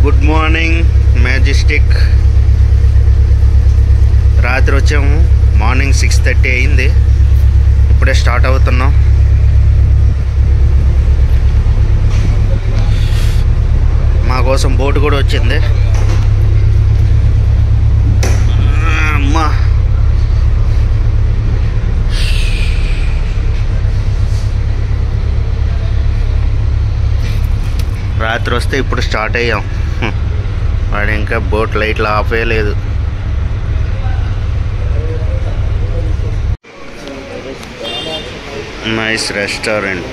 Good morning majestic. రాత్రి వచ్చాము, morning 6:30 అయింది. ఇప్పుడే స్టార్ట్ అవుతున్నాం. మా కోసం బోట్ కూడా వచ్చింది. అమ్మా, రాత్రి వస్తే ఇప్పుడు స్టార్ట్ అయ్యాం. వాడు ఇంకా బోట్ లైట్లు ఆఫ్ అయ్యలేదు. Nice restaurant.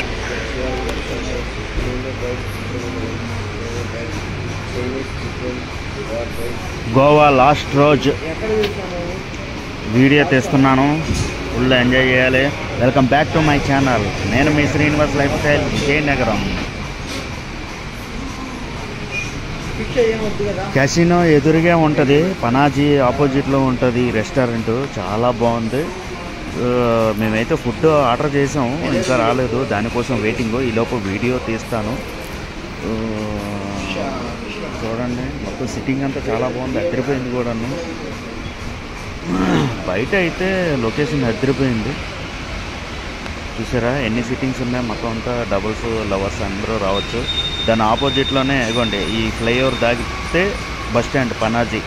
గోవా లాస్ట్ రోజు వీడియో తీస్తున్నాను, ఫుల్ ఎంజాయ్ చేయాలి. Welcome back to my channel. నేను మీ Srinivas life style, Vizianagaram. Casino ఎదురుగా ఉంటుంది, పనాజీ ఆపోజిట్లో ఉంటుంది రెస్టారెంట్. చాలా బాగుంది. మేమైతే ఫుడ్ ఆర్డర్ చేసాము, ఇంకా రాలేదు, దానికోసం వెయిటింగ్. ఈలోపు వీడియో తీస్తాను. చూడండి, మొత్తం సిట్టింగ్ అంతా చాలా బాగుంది, అదిరిపోయింది కూడాను. బయట అయితే లొకేషన్ అదిరిపోయింది. చూసారా ఎన్ని సిట్టింగ్స్ ఉన్నాయి, మొత్తం అంతా డబుల్స్, లవర్స్ అందరూ రావచ్చు. దాని ఆపోజిట్లోనే ఇవ్వండి, ఈ ఫ్లైఓవర్ దాగితే బస్ స్టాండ్ పనాజీ.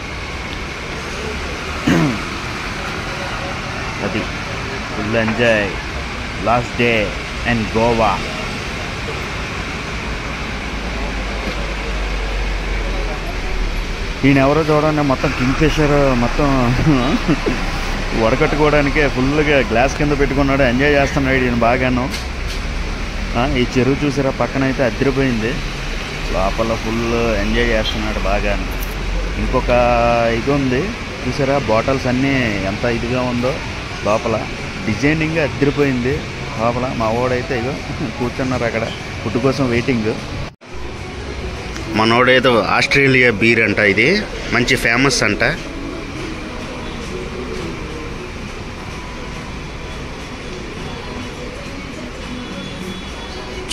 అది full enjoy. Last day and Goa. ఈయన ఎవరో చూడండి, మొత్తం కింగ్ఫిషర్ మొత్తం వడకట్టుకోవడానికే ఫుల్గా గ్లాస్ కింద పెట్టుకున్నాడు, ఎంజాయ్ చేస్తున్నాడు ఈయన బాగాను. ఈ చెరువు చూసారా, పక్కన అయితే అదిరిపోయింది. లోపల ఫుల్ ఎంజాయ్ చేస్తున్నాడు బాగాను. ఇంకొక ఇది ఉంది చూసారా, బాటిల్స్ అన్నీ ఎంత ఇదిగా ఉందో లోపల. డిజైనింగ్ అదిరిపోయింది లోపల. మా వాడైతే ఇగో కూర్చున్నారు అక్కడ, ఫుడ్ కోసం వెయిటింగ్. మనోడేదో ఆస్ట్రేలియా బీర్ అంట, ఇది మంచి ఫేమస్ అంట.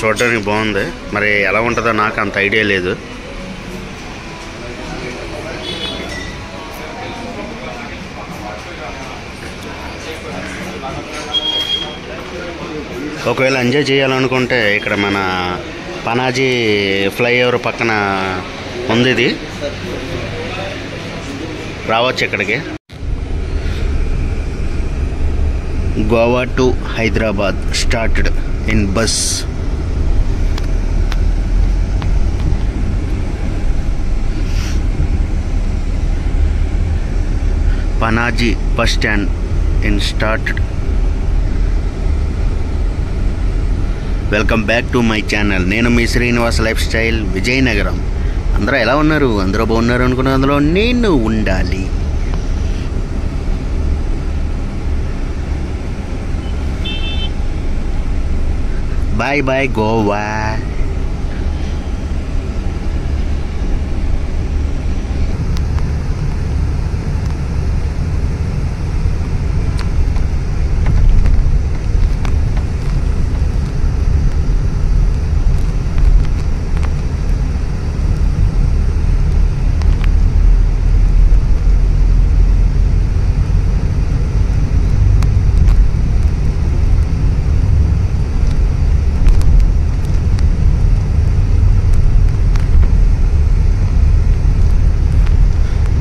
చూడడానికి బాగుంది, మరి ఎలా ఉంటుందో నాకు అంత ఐడియా లేదు. ఒకవేళ ఎంజాయ్ చేయాలనుకుంటే ఇక్కడ మన పనాజీ ఫ్లైఓవర్ పక్కన ఉంది, ఇది రావచ్చు ఇక్కడికి. Goa to Hyderabad started in bus. Panaji bus stand in started. Welcome back to my channel. నేను మీ శ్రీనివాస్ లైఫ్ స్టైల్, విజయనగరం. అందరూ ఎలా ఉన్నారు? అందరూ బాగున్నారు అనుకున్న అందులో నేను ఉండాలి. Bye bye Goa.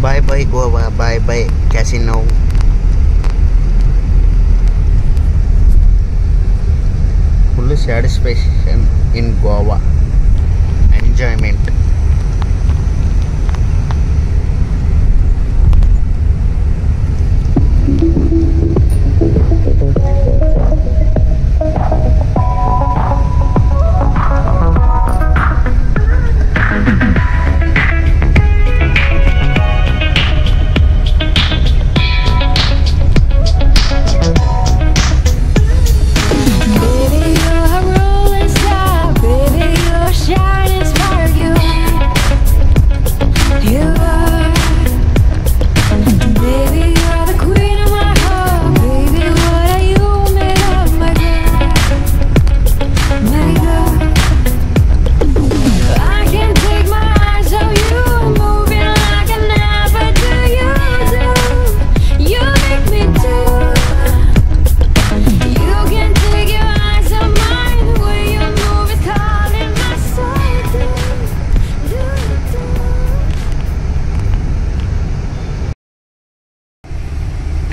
Bye bye Goa, bye bye casino. Full satisfaction in Goa. Enjoyment. Baby, you're a rolling star. Baby, you're shining spark. You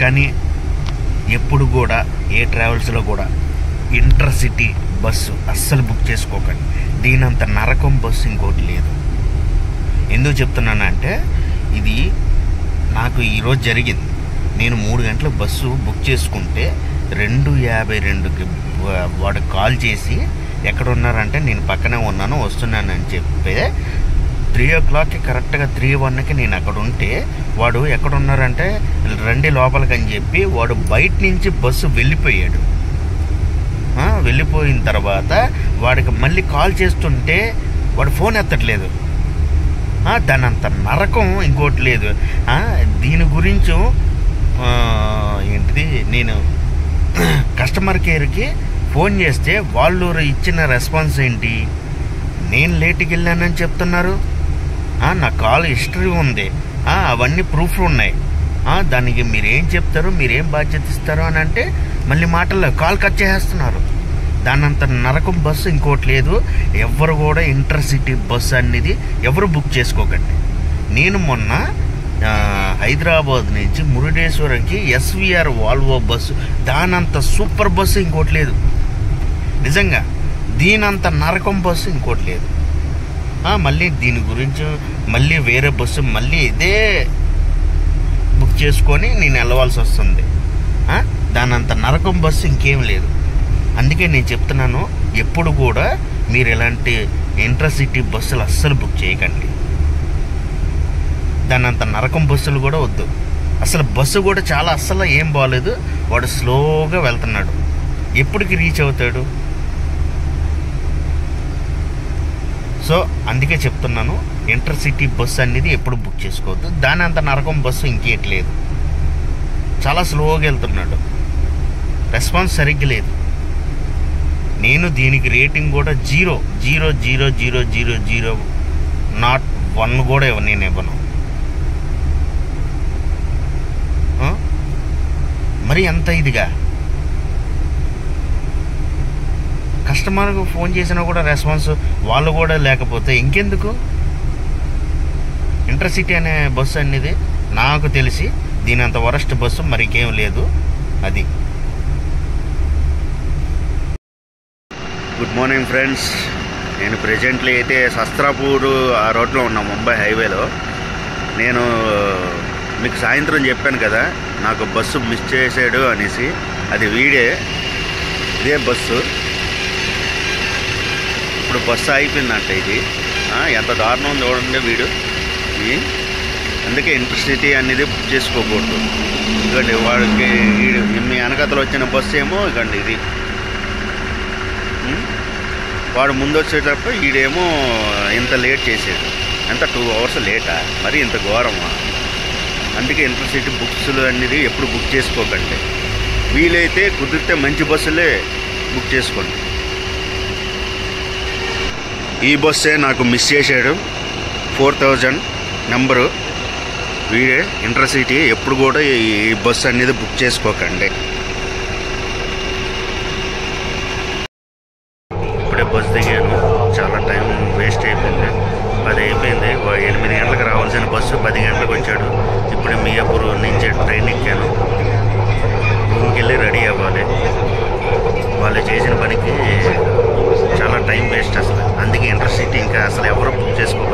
కానీ ఎప్పుడు కూడా ఏ ట్రావెల్స్లో కూడా ఇంటర్సిటీ బస్సు అస్సలు బుక్ చేసుకోకండి. దీనంత నరకం బస్సు ఇంకోటి లేదు. ఎందుకు చెప్తున్నానంటే ఇది నాకు ఈరోజు జరిగింది. నేను 3 గంటలకు బస్సు బుక్ చేసుకుంటే 2:52కి వాడు కాల్ చేసి ఎక్కడ ఉన్నారంటే నేను పక్కనే ఉన్నాను వస్తున్నానని చెప్పి 3 o'clockకి కరెక్ట్గా 3:01కి నేను అక్కడ ఉంటే వాడు ఎక్కడున్నారంటే రండి లోపలికి అని చెప్పి వాడు బయట నుంచి బస్సు వెళ్ళిపోయాడు. వెళ్ళిపోయిన తర్వాత వాడికి మళ్ళీ కాల్ చేస్తుంటే వాడు ఫోన్ ఎత్తట్లేదు. దాని అంత నరకం ఇంకోటి లేదు. దీని గురించి ఏంటిది నేను కస్టమర్ కేర్కి ఫోన్ చేస్తే వాళ్ళు ఇచ్చిన రెస్పాన్స్ ఏంటి, నేను లేట్కి వెళ్ళానని చెప్తున్నారు. నా కాల్ హిస్టరీ ఉంది, అవన్నీ ప్రూఫ్లు ఉన్నాయి. దానికి మీరేం చెప్తారు, మీరేం బాధ్యత ఇస్తారు అని అంటే మళ్ళీ మాటల్లో కాల్ కట్ చేసేస్తున్నారు. దానంత నరకం బస్సు ఇంకోటి లేదు. ఎవరు కూడా ఇంటర్సిటీ బస్సు అనేది ఎవరు బుక్ చేసుకోకండి. నేను మొన్న హైదరాబాద్ నుంచి మురుడేశ్వరంకి ఎస్విఆర్ వాల్వో బస్సు, దానంత సూపర్ బస్సు ఇంకోటి లేదు. నిజంగా దీనంత నరకం బస్సు ఇంకోటి లేదు. మళ్ళీ దీని గురించి మళ్ళీ వేరే బస్సు మళ్ళీ ఇదే బుక్ చేసుకొని నేను వెళ్ళవలసి వస్తుంది. దానంత నరకం బస్సు ఇంకేం లేదు. అందుకే నేను చెప్తున్నాను, ఎప్పుడు కూడా మీరు ఇలాంటి ఇంటర్సిటీ బస్సులు అస్సలు బుక్ చేయకండి. దానంత నరకం బస్సులు కూడా వద్దు. అసలు బస్సు కూడా చాలా అస్సలు ఏం బాగలేదు. వాడు స్లోగా వెళ్తున్నాడు, ఎప్పటికి రీచ్ అవుతాడు? సో అందుకే చెప్తున్నాను, ఇంటర్సిటీ బస్సు అనేది ఎప్పుడు బుక్ చేసుకోవద్దు. దాని అంత నరకం బస్సు ఇంకేట్లేదు. చాలా స్లోగా వెళ్తున్నాడు, రెస్పాన్స్ సరిగ్గా లేదు. నేను దీనికి రేటింగ్ కూడా 0.0000001 కూడా నేను ఇవ్వను. మరి ఎంత ఇదిగా కస్టమర్కు ఫోన్ చేసినా కూడా రెస్పాన్స్ వాళ్ళు కూడా లేకపోతే ఇంకెందుకు? ఇంటర్సిటీ అనే బస్సు అనేది నాకు తెలిసి దీనంత వరస్ట్ బస్సు మరి ఇంకేం లేదు. అది. Good morning friends. నేను ప్రెజెంట్లీ అయితే శస్త్రాపూర్ ఆ రోడ్లో ఉన్నా, ముంబై హైవేలో. నేను మీకు సాయంత్రం చెప్పాను కదా నాకు బస్సు మిస్ చేసాడు అనేసి. అది వీడే, ఇదే బస్సు. ఇప్పుడు బస్సు అయిపోయిందంట ఇది. ఎంత దారుణం చూడండి వీడు. అందుకే ఇంటర్సిటీ అనేది బుక్ చేసుకోకూడదు. ఇకండి వాడికి మీ వెనకతలు వచ్చిన బస్సు ఏమో ఇకండి ఇది. వాడు ముందు వచ్చేటప్పుడు వీడేమో ఇంత లేట్ చేసాడు. ఎంత 2 hours లేటా? మరి ఇంత ఘోరమా? అందుకే ఇంటర్సిటీ బుక్స్లు అనేది ఎప్పుడు బుక్ చేసుకోకండి. వీలైతే కుదిరితే మంచి బస్సులే బుక్ చేసుకోండి. ఈ బస్సే నాకు మిస్ చేశాడు, 4000 నెంబరు. వీడే ఇంటర్సిటీ. ఎప్పుడు కూడా ఈ బస్సు అనేది బుక్ చేసుకోకండి. ఇప్పుడే బస్సు దిగాను, చాలా టైం వేస్ట్ అయిపోయింది. 10 అయిపోయింది. 8 గంటలకు రావాల్సిన బస్సు 10 గంటలకు వచ్చాడు. ఇప్పుడు మియాపూర్ నుంచి ట్రైన్ ఎక్కాను. రూమ్కి వెళ్ళి రెడీ అవ్వాలి. వాళ్ళు చేసిన పనికి చాలా టైం వేస్ట్ అసలు. అందుకే ఇంటర్సిటీ ఇంకా అసలు ఎవరు బుక్ చేసుకోవాలి.